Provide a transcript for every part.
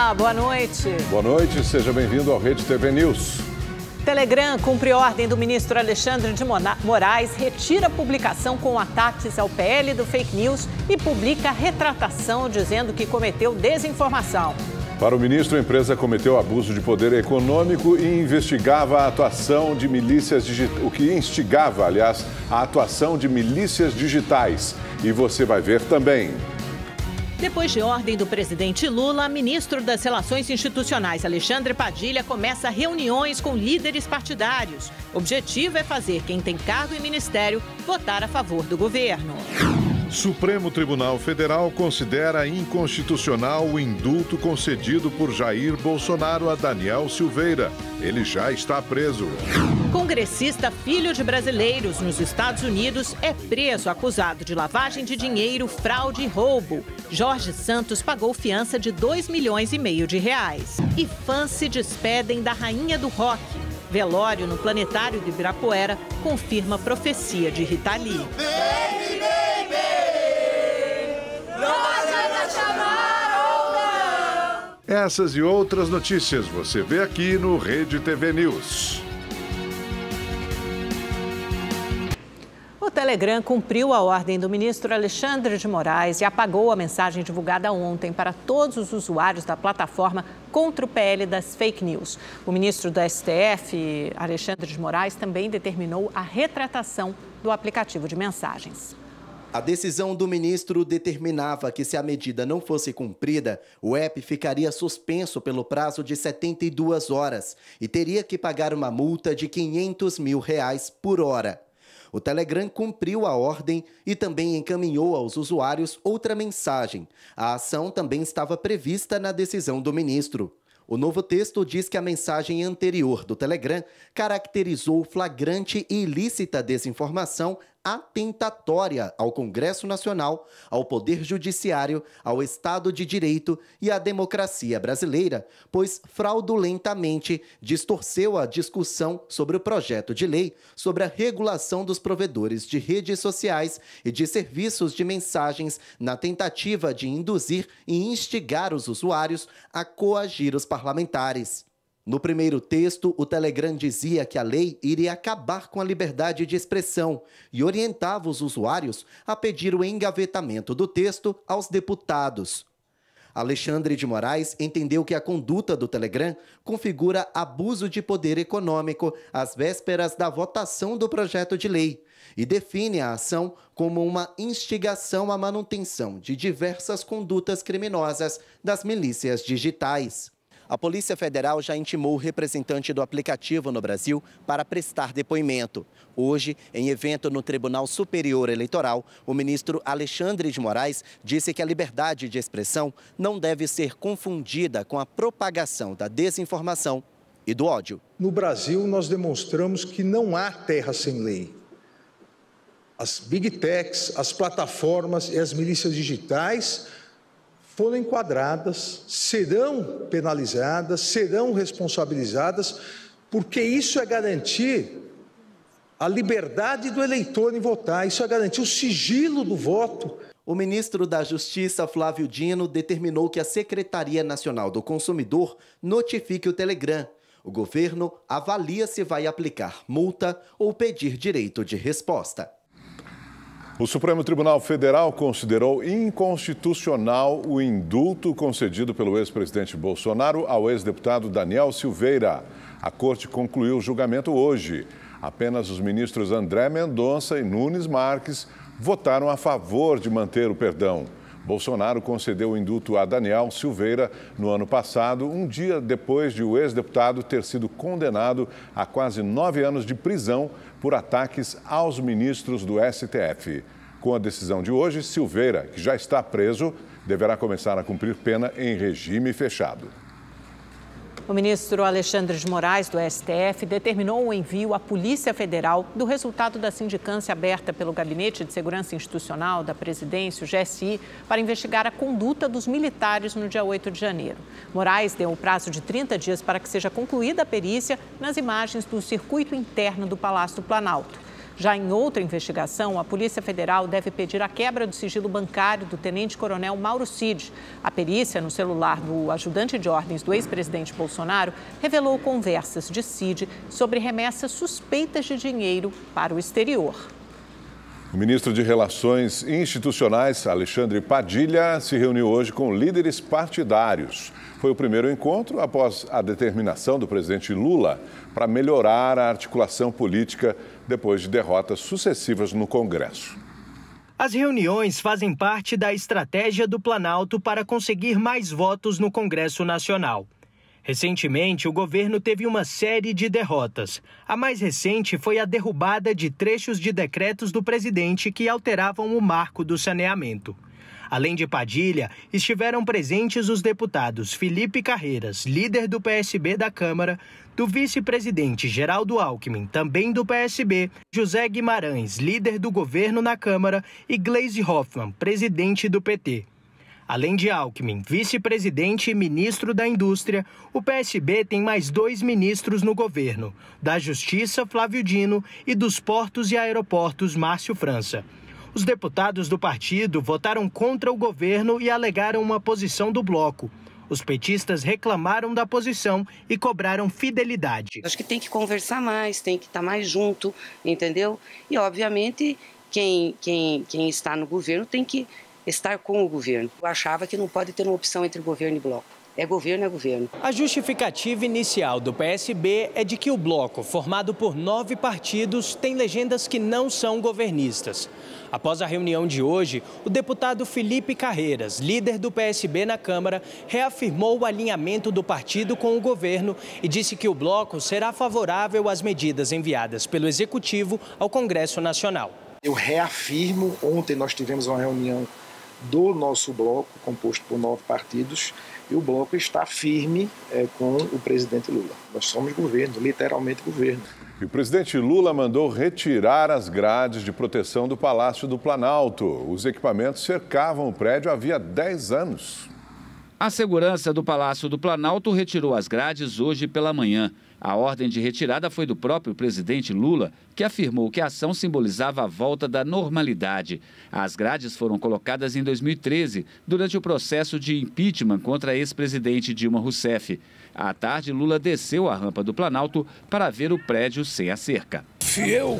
Olá, boa noite. Boa noite, seja bem-vindo ao Rede TV News. Telegram cumpre ordem do ministro Alexandre de Moraes, retira a publicação com ataques ao PL do fake news e publica retratação dizendo que cometeu desinformação. Para o ministro, a empresa cometeu abuso de poder econômico e investigava a atuação de milícias digitais, o que instigava, aliás, a atuação de milícias digitais. E você vai ver também. Depois de ordem do presidente Lula, ministro das Relações Institucionais Alexandre Padilha começa reuniões com líderes partidários. O objetivo é fazer quem tem cargo e ministério votar a favor do governo. Supremo Tribunal Federal considera inconstitucional o indulto concedido por Jair Bolsonaro a Daniel Silveira. Ele já está preso. Congressista filho de brasileiros nos Estados Unidos é preso acusado de lavagem de dinheiro, fraude e roubo. Jorge Santos pagou fiança de R$2,5 milhões E fãs se despedem da rainha do rock. Velório no Planetário de Ibirapuera confirma profecia de Rita Lee. Essas e outras notícias você vê aqui no Rede TV News. O Telegram cumpriu a ordem do ministro Alexandre de Moraes e apagou a mensagem divulgada ontem para todos os usuários da plataforma contra o PL das fake news. O ministro do STF, Alexandre de Moraes, também determinou a retratação do aplicativo de mensagens. A decisão do ministro determinava que, se a medida não fosse cumprida, o app ficaria suspenso pelo prazo de 72 horas e teria que pagar uma multa de R$500 mil por hora. O Telegram cumpriu a ordem e também encaminhou aos usuários outra mensagem. A ação também estava prevista na decisão do ministro. O novo texto diz que a mensagem anterior do Telegram caracterizou flagrante e ilícita desinformação atentatória ao Congresso Nacional, ao Poder Judiciário, ao Estado de Direito e à democracia brasileira, pois fraudulentamente distorceu a discussão sobre o projeto de lei sobre a regulação dos provedores de redes sociais e de serviços de mensagens na tentativa de induzir e instigar os usuários a coagir os parlamentares. No primeiro texto, o Telegram dizia que a lei iria acabar com a liberdade de expressão e orientava os usuários a pedir o engavetamento do texto aos deputados. Alexandre de Moraes entendeu que a conduta do Telegram configura abuso de poder econômico às vésperas da votação do projeto de lei e define a ação como uma instigação à manutenção de diversas condutas criminosas das milícias digitais. A Polícia Federal já intimou o representante do aplicativo no Brasil para prestar depoimento. Hoje, em evento no Tribunal Superior Eleitoral, o ministro Alexandre de Moraes disse que a liberdade de expressão não deve ser confundida com a propagação da desinformação e do ódio. No Brasil, nós demonstramos que não há terra sem lei. As big techs, as plataformas e as milícias digitais foram enquadradas, serão penalizadas, serão responsabilizadas, porque isso é garantir a liberdade do eleitor em votar, isso é garantir o sigilo do voto. O ministro da Justiça, Flávio Dino, determinou que a Secretaria Nacional do Consumidor notifique o Telegram. O governo avalia se vai aplicar multa ou pedir direito de resposta. O Supremo Tribunal Federal considerou inconstitucional o indulto concedido pelo ex-presidente Bolsonaro ao ex-deputado Daniel Silveira. A corte concluiu o julgamento hoje. Apenas os ministros André Mendonça e Nunes Marques votaram a favor de manter o perdão. Bolsonaro concedeu o indulto a Daniel Silveira no ano passado, um dia depois de o ex-deputado ter sido condenado a quase 9 anos de prisão por ataques aos ministros do STF. Com a decisão de hoje, Silveira, que já está preso, deverá começar a cumprir pena em regime fechado. O ministro Alexandre de Moraes, do STF, determinou o envio à Polícia Federal do resultado da sindicância aberta pelo Gabinete de Segurança Institucional da Presidência, o GSI, para investigar a conduta dos militares no dia 8 de janeiro. Moraes deu o prazo de 30 dias para que seja concluída a perícia nas imagens do circuito interno do Palácio do Planalto. Já em outra investigação, a Polícia Federal deve pedir a quebra do sigilo bancário do tenente-coronel Mauro Cid. A perícia no celular do ajudante de ordens do ex-presidente Bolsonaro revelou conversas de Cid sobre remessas suspeitas de dinheiro para o exterior. O ministro de Relações Institucionais, Alexandre Padilha, se reuniu hoje com líderes partidários. Foi o primeiro encontro após a determinação do presidente Lula para melhorar a articulação política depois de derrotas sucessivas no Congresso. As reuniões fazem parte da estratégia do Planalto para conseguir mais votos no Congresso Nacional. Recentemente, o governo teve uma série de derrotas. A mais recente foi a derrubada de trechos de decretos do presidente que alteravam o marco do saneamento. Além de Padilha, estiveram presentes os deputados Felipe Carreiras, líder do PSB da Câmara, do vice-presidente Geraldo Alckmin, também do PSB, José Guimarães, líder do governo na Câmara, e Gleisi Hoffmann, presidente do PT. Além de Alckmin, vice-presidente e ministro da Indústria, o PSB tem mais 2 ministros no governo, da Justiça, Flávio Dino, e dos Portos e Aeroportos, Márcio França. Os deputados do partido votaram contra o governo e alegaram uma posição do bloco. Os petistas reclamaram da posição e cobraram fidelidade. Acho que tem que conversar mais, tem que estar mais junto, entendeu? E, obviamente, quem está no governo tem que estar com o governo. Eu achava que não pode ter uma opção entre governo e bloco. É governo, é governo. A justificativa inicial do PSB é de que o bloco, formado por 9 partidos, tem legendas que não são governistas. Após a reunião de hoje, o deputado Felipe Carreiras, líder do PSB na Câmara, reafirmou o alinhamento do partido com o governo e disse que o bloco será favorável às medidas enviadas pelo Executivo ao Congresso Nacional. Eu reafirmo, ontem nós tivemos uma reunião do nosso bloco, composto por 9 partidos, e o bloco está firme com o presidente Lula. Nós somos governo, literalmente governo. E o presidente Lula mandou retirar as grades de proteção do Palácio do Planalto. Os equipamentos cercavam o prédio havia 10 anos. A segurança do Palácio do Planalto retirou as grades hoje pela manhã. A ordem de retirada foi do próprio presidente Lula, que afirmou que a ação simbolizava a volta da normalidade. As grades foram colocadas em 2013, durante o processo de impeachment contra a ex-presidente Dilma Rousseff. À tarde, Lula desceu a rampa do Planalto para ver o prédio sem a cerca. Se eu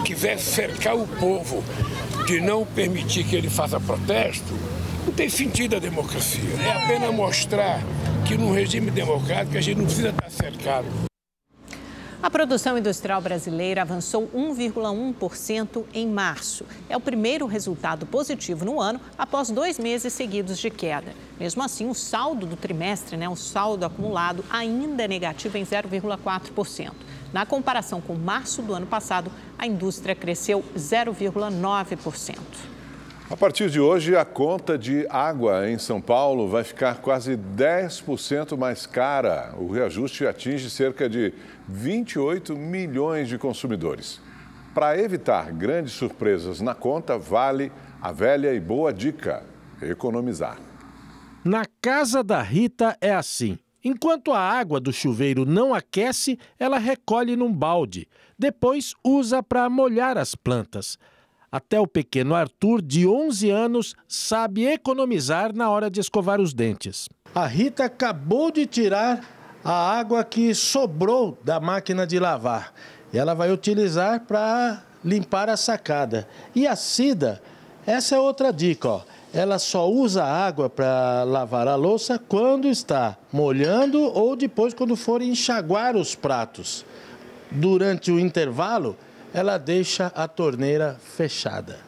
quisesse cercar o povo de não permitir que ele faça protesto, não tem sentido a democracia. É apenas mostrar que num regime democrático a gente não precisa estar cercado. A produção industrial brasileira avançou 1,1% em março. É o primeiro resultado positivo no ano, após 2 meses seguidos de queda. Mesmo assim, o saldo do trimestre, o saldo acumulado, ainda é negativo em 0,4%. Na comparação com março do ano passado, a indústria cresceu 0,9%. A partir de hoje, a conta de água em São Paulo vai ficar quase 10% mais cara. O reajuste atinge cerca de 28 milhões de consumidores. Para evitar grandes surpresas na conta, vale a velha e boa dica: economizar. Na casa da Rita é assim. Enquanto a água do chuveiro não aquece, ela recolhe num balde. Depois usa para molhar as plantas. Até o pequeno Arthur, de 11 anos, sabe economizar na hora de escovar os dentes. A Rita acabou de tirar a água que sobrou da máquina de lavar. Ela vai utilizar para limpar a sacada. E a Cida, essa é outra dica, ó. Ela só usa a água para lavar a louça quando está molhando ou depois quando for enxaguar os pratos. Durante o intervalo, ela deixa a torneira fechada.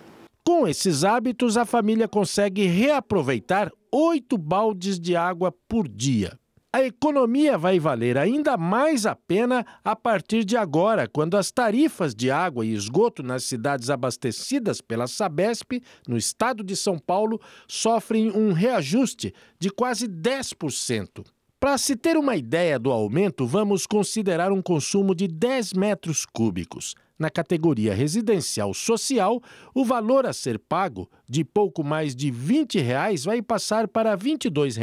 Com esses hábitos, a família consegue reaproveitar 8 baldes de água por dia. A economia vai valer ainda mais a pena a partir de agora, quando as tarifas de água e esgoto nas cidades abastecidas pela Sabesp, no estado de São Paulo, sofrem um reajuste de quase 10%. Para se ter uma ideia do aumento, vamos considerar um consumo de 10 metros cúbicos. Na categoria residencial social, o valor a ser pago, de pouco mais de R$ 20, vai passar para R$ 22.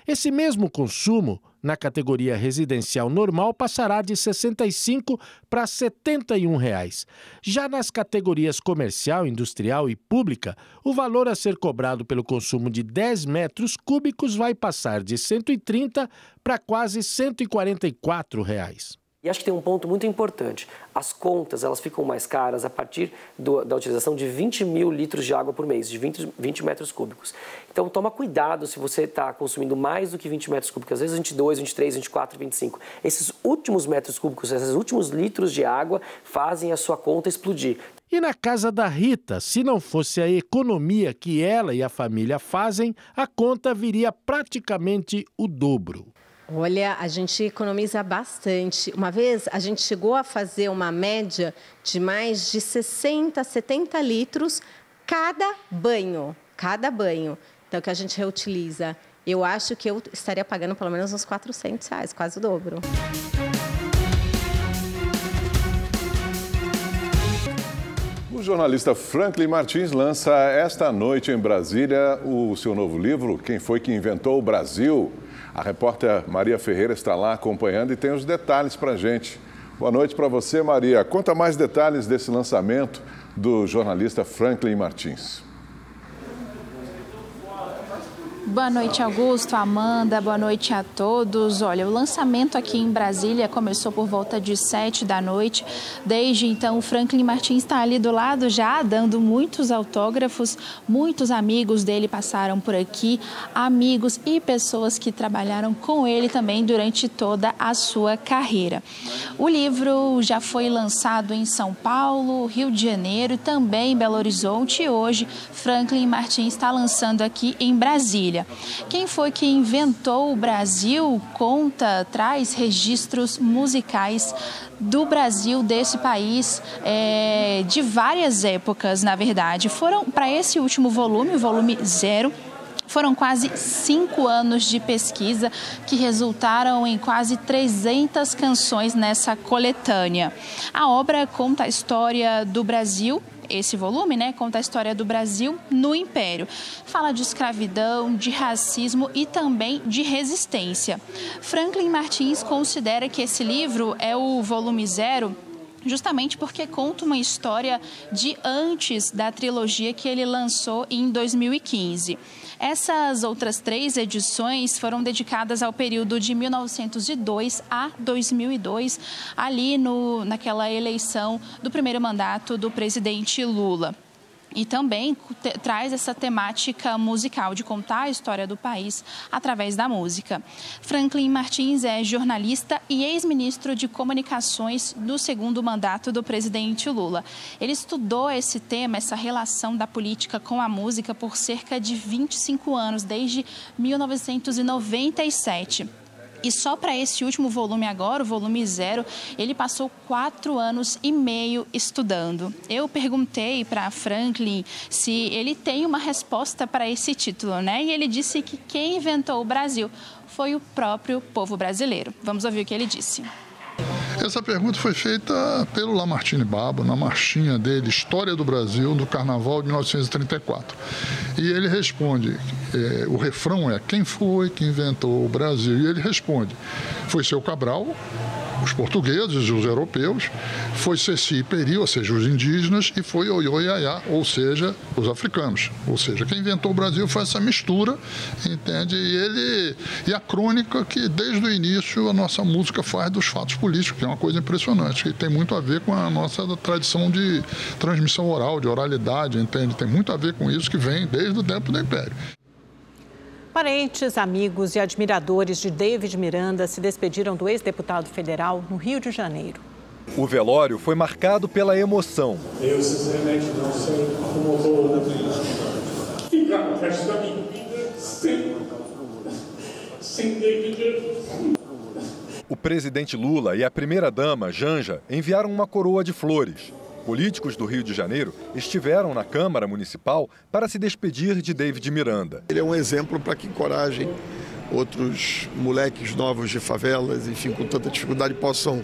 Esse mesmo consumo Na categoria residencial normal, passará de R$ 65 para R$ 71. Já nas categorias comercial, industrial e pública, o valor a ser cobrado pelo consumo de 10 metros cúbicos vai passar de R$ 130 para quase R$ 144. E acho que tem um ponto muito importante. As contas elas ficam mais caras a partir da utilização de 20 mil litros de água por mês, de 20 metros cúbicos. Então toma cuidado se você está consumindo mais do que 20 metros cúbicos, às vezes 22, 23, 24, 25. Esses últimos metros cúbicos, esses últimos litros de água fazem a sua conta explodir. E na casa da Rita, se não fosse a economia que ela e a família fazem, a conta viria praticamente o dobro. Olha, a gente economiza bastante. Uma vez a gente chegou a fazer uma média de mais de 60, 70 litros cada banho. Então, que a gente reutiliza. Eu acho que eu estaria pagando pelo menos uns R$400, quase o dobro. O jornalista Franklin Martins lança esta noite em Brasília o seu novo livro, Quem Foi que Inventou o Brasil? A repórter Maria Ferreira está lá acompanhando e tem os detalhes para a gente. Boa noite para você, Maria. Conta mais detalhes desse lançamento do jornalista Franklin Martins. Boa noite, Augusto, Amanda, boa noite a todos. Olha, o lançamento aqui em Brasília começou por volta de 7 da noite. Desde então, o Franklin Martins está ali do lado já, dando muitos autógrafos. Muitos amigos dele passaram por aqui, amigos e pessoas que trabalharam com ele também durante toda a sua carreira. O livro já foi lançado em São Paulo, Rio de Janeiro e também em Belo Horizonte. E hoje, Franklin Martins está lançando aqui em Brasília. Quem foi que inventou o Brasil? Traz registros musicais do Brasil, desse país, de várias épocas, na verdade. Foram para esse último volume, o volume 0, foram quase 5 anos de pesquisa que resultaram em quase 300 canções nessa coletânea. A obra conta a história do Brasil. Esse volume, conta a história do Brasil no Império. Fala de escravidão, de racismo e também de resistência. Franklin Martins considera que esse livro é o volume 0 justamente porque conta uma história de antes da trilogia que ele lançou em 2015. Essas outras 3 edições foram dedicadas ao período de 1902 a 2002, ali naquela eleição do primeiro mandato do presidente Lula. E também traz essa temática musical de contar a história do país através da música. Franklin Martins é jornalista e ex-ministro de Comunicações do segundo mandato do presidente Lula. Ele estudou esse tema, essa relação da política com a música por cerca de 25 anos, desde 1997. E só para esse último volume agora, o volume 0, ele passou 4 anos e meio estudando. Eu perguntei para Franklin se ele tem uma resposta para esse título, E ele disse que quem inventou o Brasil foi o próprio povo brasileiro. Vamos ouvir o que ele disse. Essa pergunta foi feita pelo Lamartine Babo, na marchinha dele, História do Brasil, do Carnaval de 1934. E ele responde, o refrão é, quem foi que inventou o Brasil? E ele responde, foi seu Cabral, os portugueses, os europeus, foi Ceci e Peri, ou seja, os indígenas, e foi Ioiô e Iaiá, ou seja, os africanos. Ou seja, quem inventou o Brasil foi essa mistura, entende? E a crônica que, desde o início, a nossa música faz dos fatos políticos, que é uma coisa impressionante, que tem muito a ver com a nossa tradição de transmissão oral, de oralidade, entende? Tem muito a ver com isso que vem desde o tempo do Império. Parentes, amigos e admiradores de David Miranda se despediram do ex-deputado federal no Rio de Janeiro. O velório foi marcado pela emoção. Eu, sinceramente, não sei como vou ficar no resto da minha vida sem David. O presidente Lula e a primeira-dama, Janja, enviaram uma coroa de flores. Políticos do Rio de Janeiro estiveram na Câmara Municipal para se despedir de David Miranda. Ele é um exemplo para que encorajem outros moleques novos de favelas, enfim, com tanta dificuldade, possam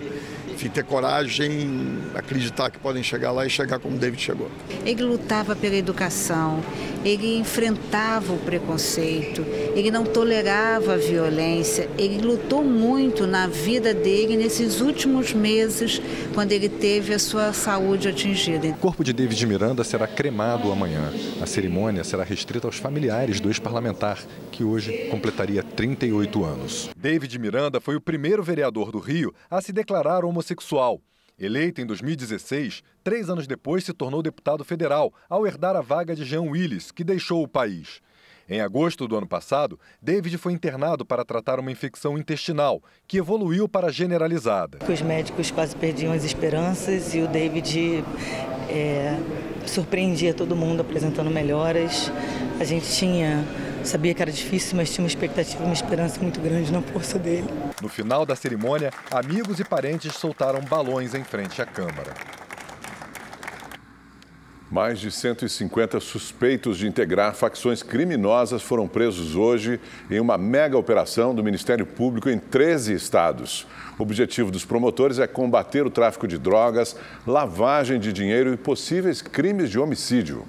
ter coragem, acreditar que podem chegar lá e chegar como David chegou. Ele lutava pela educação, ele enfrentava o preconceito, ele não tolerava a violência, ele lutou muito na vida dele nesses últimos meses, quando ele teve a sua saúde atingida. O corpo de David Miranda será cremado amanhã. A cerimônia será restrita aos familiares do ex-parlamentar, que hoje completaria 38 anos. David Miranda foi o primeiro vereador do Rio a se declarar homossexual. Eleito em 2016, 3 anos depois se tornou deputado federal, ao herdar a vaga de Jean Willis, que deixou o país. Em agosto do ano passado, David foi internado para tratar uma infecção intestinal, que evoluiu para generalizada. Os médicos quase perdiam as esperanças e o David surpreendia todo mundo apresentando melhoras. A gente sabia que era difícil, mas tinha uma expectativa, uma esperança muito grande na força dele. No final da cerimônia, amigos e parentes soltaram balões em frente à Câmara. Mais de 150 suspeitos de integrar facções criminosas foram presos hoje em uma mega operação do Ministério Público em 13 estados. O objetivo dos promotores é combater o tráfico de drogas, lavagem de dinheiro e possíveis crimes de homicídio.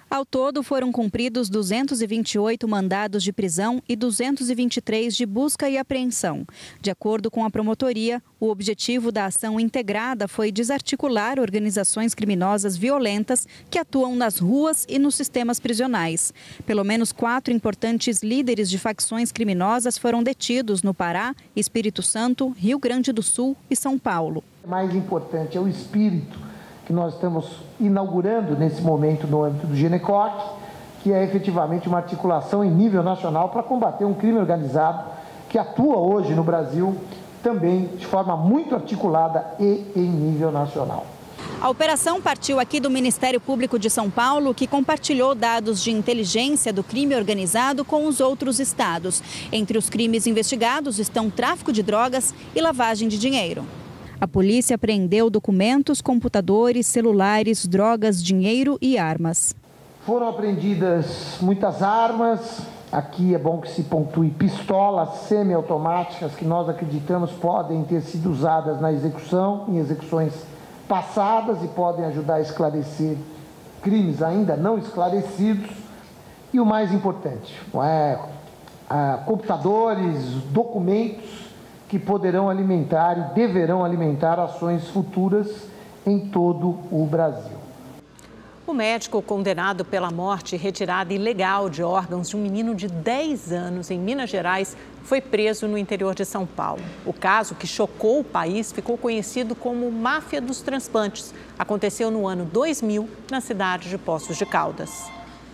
Ao todo, foram cumpridos 228 mandados de prisão e 223 de busca e apreensão. De acordo com a promotoria, o objetivo da ação integrada foi desarticular organizações criminosas violentas que atuam nas ruas e nos sistemas prisionais. Pelo menos 4 importantes líderes de facções criminosas foram detidos no Pará, Espírito Santo, Rio Grande do Sul e São Paulo. O mais importante é o espírito que nós estamos inaugurando nesse momento no âmbito do GENECOC, que é efetivamente uma articulação em nível nacional para combater um crime organizado que atua hoje no Brasil também de forma muito articulada e em nível nacional. A operação partiu aqui do Ministério Público de São Paulo, que compartilhou dados de inteligência do crime organizado com os outros estados. Entre os crimes investigados estão tráfico de drogas e lavagem de dinheiro. A polícia apreendeu documentos, computadores, celulares, drogas, dinheiro e armas. Foram apreendidas muitas armas. Aqui é bom que se pontue pistolas semiautomáticas que nós acreditamos podem ter sido usadas na execução, em execuções passadas e podem ajudar a esclarecer crimes ainda não esclarecidos. E o mais importante, computadores, documentos que poderão alimentar e deverão alimentar ações futuras em todo o Brasil. O médico condenado pela morte e retirada ilegal de órgãos de um menino de 10 anos em Minas Gerais foi preso no interior de São Paulo. O caso, que chocou o país, ficou conhecido como Máfia dos Transplantes. Aconteceu no ano 2000, na cidade de Poços de Caldas.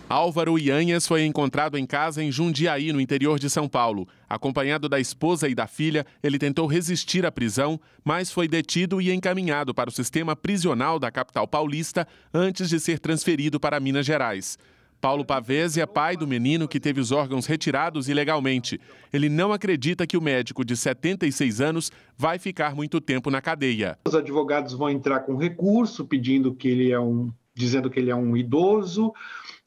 Álvaro Ianhas foi encontrado em casa em Jundiaí, no interior de São Paulo. Acompanhado da esposa e da filha, ele tentou resistir à prisão, mas foi detido e encaminhado para o sistema prisional da capital paulista antes de ser transferido para Minas Gerais. Paulo Pavese é pai do menino que teve os órgãos retirados ilegalmente. Ele não acredita que o médico de 76 anos vai ficar muito tempo na cadeia. Os advogados vão entrar com recurso dizendo que ele é um idoso,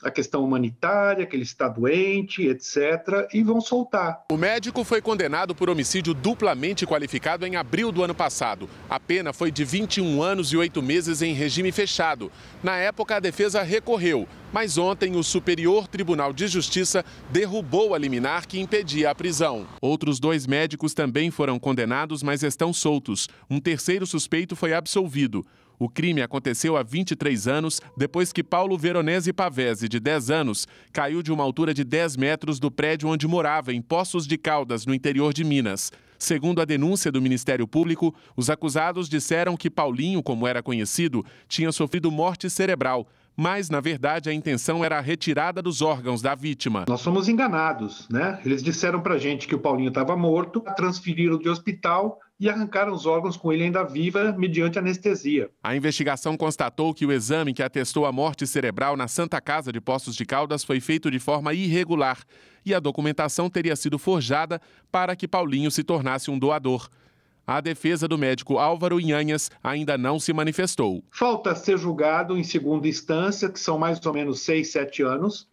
a questão humanitária, que ele está doente, etc., e vão soltar. O médico foi condenado por homicídio duplamente qualificado em abril do ano passado. A pena foi de 21 anos e 8 meses em regime fechado. Na época, a defesa recorreu, mas ontem o Superior Tribunal de Justiça derrubou a liminar que impedia a prisão. Outros 2 médicos também foram condenados, mas estão soltos. Um terceiro suspeito foi absolvido. O crime aconteceu há 23 anos, depois que Paulo Veronese Pavese, de 10 anos, caiu de uma altura de 10 metros do prédio onde morava, em Poços de Caldas, no interior de Minas. Segundo a denúncia do Ministério Público, os acusados disseram que Paulinho, como era conhecido, tinha sofrido morte cerebral. Mas, na verdade, a intenção era a retirada dos órgãos da vítima. Nós fomos enganados, né? Eles disseram pra gente que o Paulinho estava morto, transferiram de hospital e arrancaram os órgãos com ele ainda viva, mediante anestesia. A investigação constatou que o exame que atestou a morte cerebral na Santa Casa de Poços de Caldas foi feito de forma irregular e a documentação teria sido forjada para que Paulinho se tornasse um doador. A defesa do médico Álvaro Ianhas ainda não se manifestou. Falta ser julgado em segunda instância, que são mais ou menos 6, 7 anos.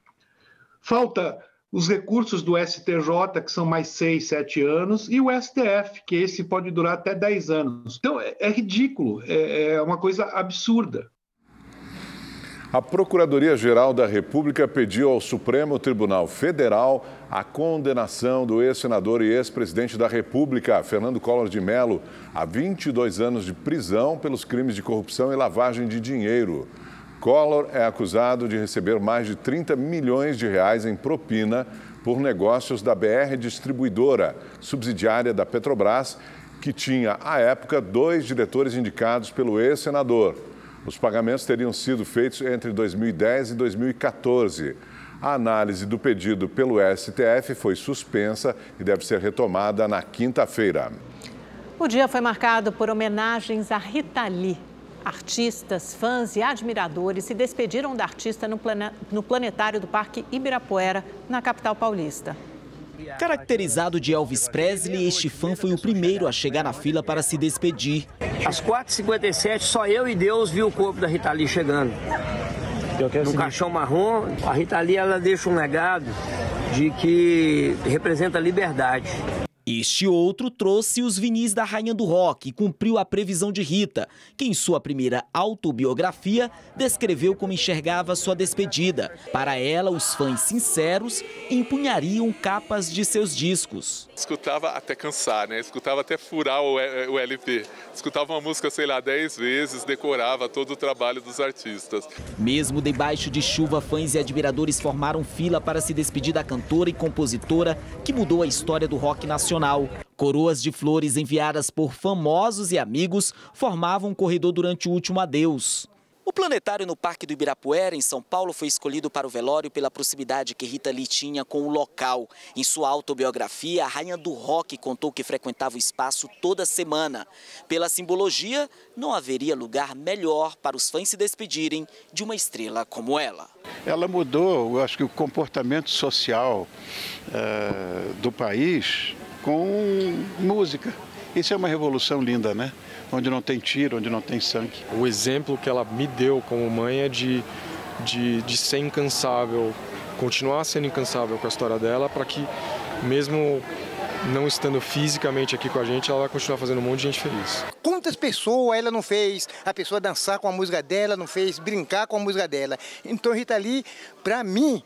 Falta os recursos do STJ, que são mais 6, 7 anos. E o STF, que esse pode durar até 10 anos. Então, é ridículo, é uma coisa absurda. A Procuradoria-Geral da República pediu ao Supremo Tribunal Federal a condenação do ex-senador e ex-presidente da República, Fernando Collor de Mello, a 22 anos de prisão pelos crimes de corrupção e lavagem de dinheiro. Collor é acusado de receber mais de 30 milhões de reais em propina por negócios da BR Distribuidora, subsidiária da Petrobras, que tinha, à época, 2 diretores indicados pelo ex-senador. Os pagamentos teriam sido feitos entre 2010 e 2014. A análise do pedido pelo STF foi suspensa e deve ser retomada na quinta-feira. O dia foi marcado por homenagens a Rita Lee. Artistas, fãs e admiradores se despediram da artista no planetário do Parque Ibirapuera, na capital paulista. Caracterizado de Elvis Presley, este fã foi o primeiro a chegar na fila para se despedir. Às 4h57, só eu e Deus viu o corpo da Rita Lee chegando. No caixão marrom, a Rita Lee, ela deixa um legado de que representa a liberdade. Este outro trouxe os vinis da rainha do rock e cumpriu a previsão de Rita, que em sua primeira autobiografia descreveu como enxergava sua despedida. Para ela, os fãs sinceros empunhariam capas de seus discos. Escutava até cansar, né? Escutava até furar o LP. Escutava uma música, sei lá, 10 vezes, decorava todo o trabalho dos artistas. Mesmo debaixo de chuva, fãs e admiradores formaram fila para se despedir da cantora e compositora que mudou a história do rock nacional. Coroas de flores enviadas por famosos e amigos formavam um corredor durante o último adeus. O planetário no Parque do Ibirapuera, em São Paulo, foi escolhido para o velório pela proximidade que Rita Lee tinha com o local. Em sua autobiografia, a rainha do rock contou que frequentava o espaço toda semana. Pela simbologia, não haveria lugar melhor para os fãs se despedirem de uma estrela como ela. Ela mudou, eu acho que o comportamento social do país com música. Isso é uma revolução linda, né? Onde não tem tiro, onde não tem sangue. O exemplo que ela me deu como mãe é de ser incansável, continuar sendo incansável com a história dela, para que, mesmo não estando fisicamente aqui com a gente, ela vai continuar fazendo um monte de gente feliz. Quantas pessoas ela não fez a pessoa dançar com a música dela, não fez brincar com a música dela. Então, Rita Lee, para mim,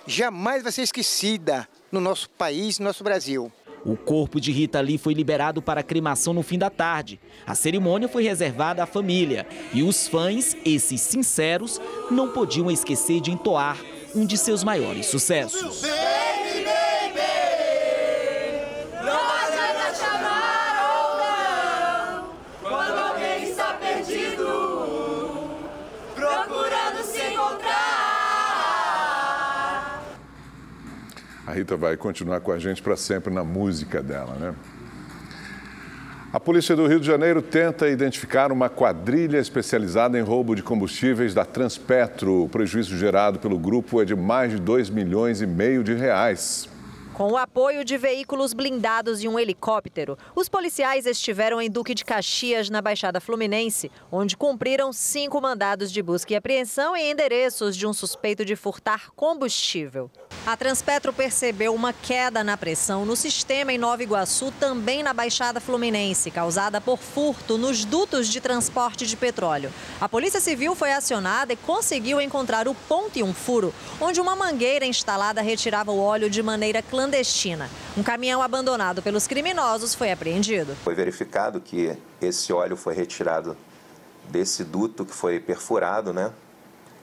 jamais vai ser esquecida no nosso país, no nosso Brasil. O corpo de Rita Lee foi liberado para cremação no fim da tarde. A cerimônia foi reservada à família. E os fãs, esses sinceros, não podiam esquecer de entoar um de seus maiores sucessos. A Rita vai continuar com a gente para sempre na música dela, né? A polícia do Rio de Janeiro tenta identificar uma quadrilha especializada em roubo de combustíveis da Transpetro. O prejuízo gerado pelo grupo é de mais de 2,5 milhões de reais. Com o apoio de veículos blindados e um helicóptero, os policiais estiveram em Duque de Caxias, na Baixada Fluminense, onde cumpriram 5 mandados de busca e apreensão em endereços de um suspeito de furtar combustível. A Transpetro percebeu uma queda na pressão no sistema em Nova Iguaçu, também na Baixada Fluminense, causada por furto nos dutos de transporte de petróleo. A Polícia Civil foi acionada e conseguiu encontrar o ponto e um furo, onde uma mangueira instalada retirava o óleo de maneira clandestina. Um caminhão abandonado pelos criminosos foi apreendido. Foi verificado que esse óleo foi retirado desse duto que foi perfurado, né?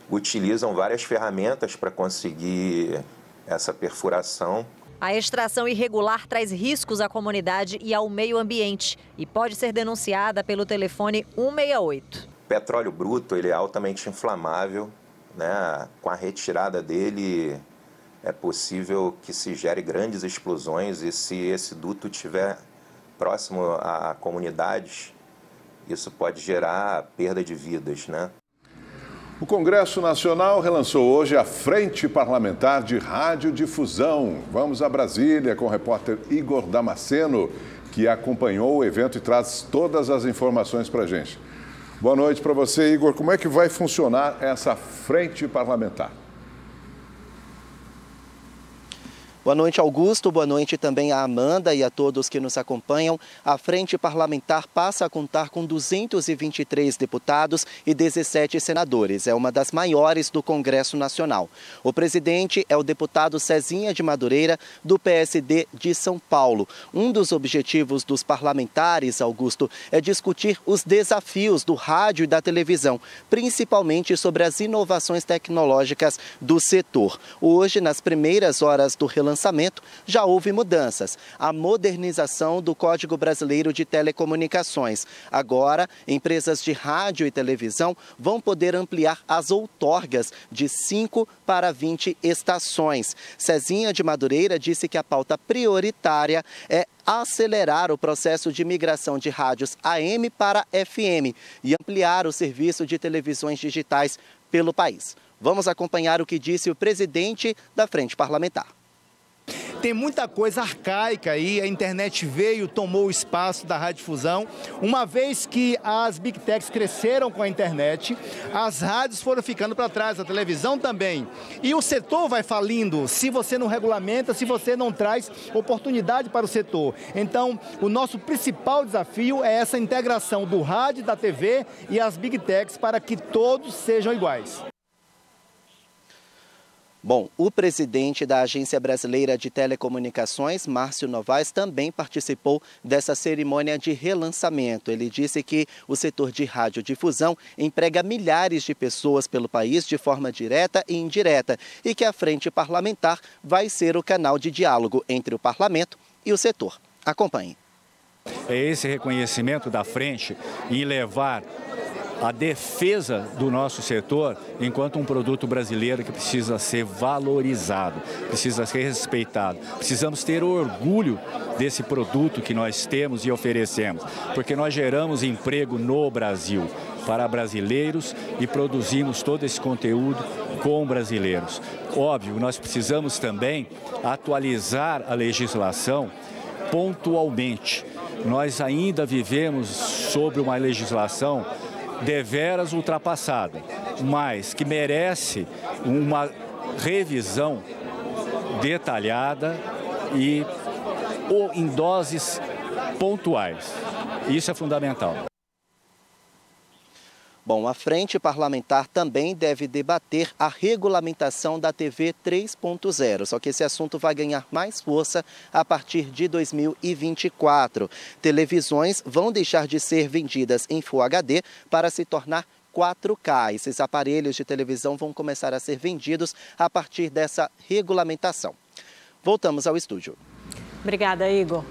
Utilizam várias ferramentas para conseguir essa perfuração. A extração irregular traz riscos à comunidade e ao meio ambiente e pode ser denunciada pelo telefone 168. O petróleo bruto, ele é altamente inflamável, né? Com a retirada dele é possível que se gere grandes explosões e se esse duto estiver próximo a comunidades, isso pode gerar perda de vidas, né? O Congresso Nacional relançou hoje a Frente Parlamentar de Radiodifusão. Vamos a Brasília com o repórter Igor Damasceno, que acompanhou o evento e traz todas as informações para a gente. Boa noite para você, Igor. Como é que vai funcionar essa Frente Parlamentar? Boa noite, Augusto. Boa noite também a Amanda e a todos que nos acompanham. A Frente Parlamentar passa a contar com 223 deputados e 17 senadores. É uma das maiores do Congresso Nacional. O presidente é o deputado Cezinha de Madureira, do PSD de São Paulo. Um dos objetivos dos parlamentares, Augusto, é discutir os desafios do rádio e da televisão, principalmente sobre as inovações tecnológicas do setor. Hoje, nas primeiras horas do relançamento, já houve mudanças. A modernização do Código Brasileiro de Telecomunicações. Agora, empresas de rádio e televisão vão poder ampliar as outorgas de 5 para 20 estações. Cezinha de Madureira disse que a pauta prioritária é acelerar o processo de migração de rádios AM para FM e ampliar o serviço de televisões digitais pelo país. Vamos acompanhar o que disse o presidente da Frente Parlamentar. Tem muita coisa arcaica aí, a internet veio, tomou o espaço da radiodifusão. Uma vez que as Big Techs cresceram com a internet, as rádios foram ficando para trás, a televisão também. E o setor vai falindo se você não regulamenta, se você não traz oportunidade para o setor. Então, o nosso principal desafio é essa integração do rádio, da TV e as Big Techs para que todos sejam iguais. Bom, o presidente da Agência Brasileira de Telecomunicações, Márcio Novaes, também participou dessa cerimônia de relançamento. Ele disse que o setor de radiodifusão emprega milhares de pessoas pelo país de forma direta e indireta e que a Frente Parlamentar vai ser o canal de diálogo entre o parlamento e o setor. Acompanhe. É esse reconhecimento da frente em levar a defesa do nosso setor enquanto um produto brasileiro que precisa ser valorizado, precisa ser respeitado. Precisamos ter orgulho desse produto que nós temos e oferecemos, porque nós geramos emprego no Brasil para brasileiros e produzimos todo esse conteúdo com brasileiros. Óbvio, nós precisamos também atualizar a legislação pontualmente. Nós ainda vivemos sobre uma legislação deveras ultrapassada, mas que merece uma revisão detalhada e em doses pontuais. Isso é fundamental. Bom, a Frente Parlamentar também deve debater a regulamentação da TV 3.0, só que esse assunto vai ganhar mais força a partir de 2024. Televisões vão deixar de ser vendidas em Full HD para se tornar 4K. Esses aparelhos de televisão vão começar a ser vendidos a partir dessa regulamentação. Voltamos ao estúdio. Obrigada, Igor.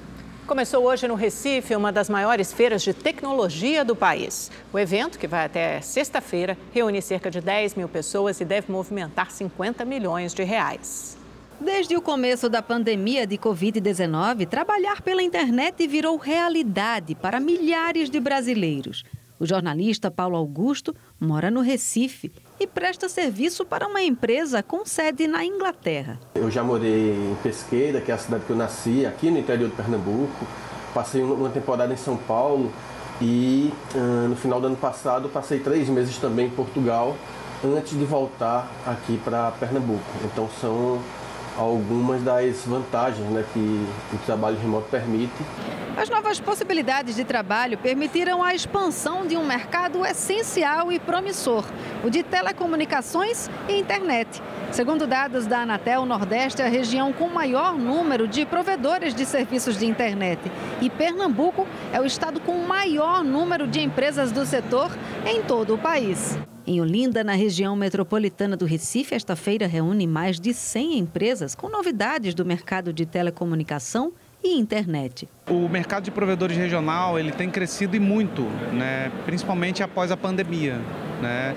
Começou hoje no Recife uma das maiores feiras de tecnologia do país. O evento, que vai até sexta-feira, reúne cerca de 10 mil pessoas e deve movimentar 50 milhões de reais. Desde o começo da pandemia de Covid-19, trabalhar pela internet virou realidade para milhares de brasileiros. O jornalista Paulo Augusto mora no Recife e presta serviço para uma empresa com sede na Inglaterra. Eu já morei em Pesqueira, que é a cidade que eu nasci, aqui no interior de Pernambuco. Passei uma temporada em São Paulo e no final do ano passado passei 3 meses também em Portugal, antes de voltar aqui para Pernambuco. Então são algumas das vantagens, né, que o trabalho remoto permite. As novas possibilidades de trabalho permitiram a expansão de um mercado essencial e promissor, o de telecomunicações e internet. Segundo dados da Anatel, o Nordeste é a região com maior número de provedores de serviços de internet. E Pernambuco é o estado com maior número de empresas do setor em todo o país. Em Olinda, na região metropolitana do Recife, esta feira reúne mais de 100 empresas com novidades do mercado de telecomunicação e internet. O mercado de provedores regional ele tem crescido e muito, né? Principalmente após a pandemia, né?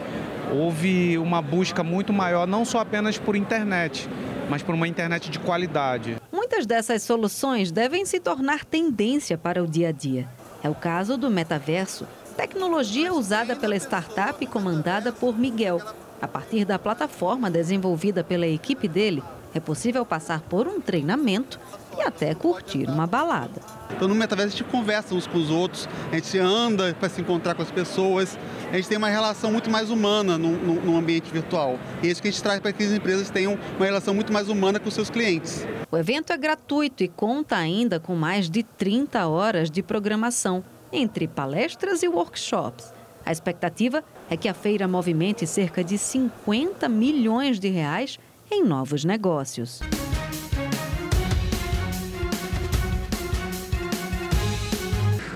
Houve uma busca muito maior, não só apenas por internet, mas por uma internet de qualidade. Muitas dessas soluções devem se tornar tendência para o dia a dia. É o caso do metaverso, tecnologia usada pela startup comandada por Miguel. A partir da plataforma desenvolvida pela equipe dele, é possível passar por um treinamento e até curtir uma balada. Então no metaverso a gente conversa uns com os outros, a gente anda para se encontrar com as pessoas, a gente tem uma relação muito mais humana no ambiente virtual. E é isso que a gente traz para que as empresas tenham uma relação muito mais humana com os seus clientes. O evento é gratuito e conta ainda com mais de 30 horas de programação, entre palestras e workshops. A expectativa é que a feira movimente cerca de 50 milhões de reais em novos negócios.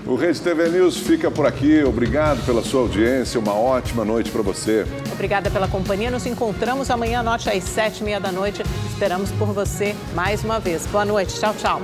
O Rede TV News fica por aqui. Obrigado pela sua audiência. Uma ótima noite para você. Obrigada pela companhia. Nos encontramos amanhã à noite às 7h30 da noite. Esperamos por você mais uma vez. Boa noite. Tchau, tchau.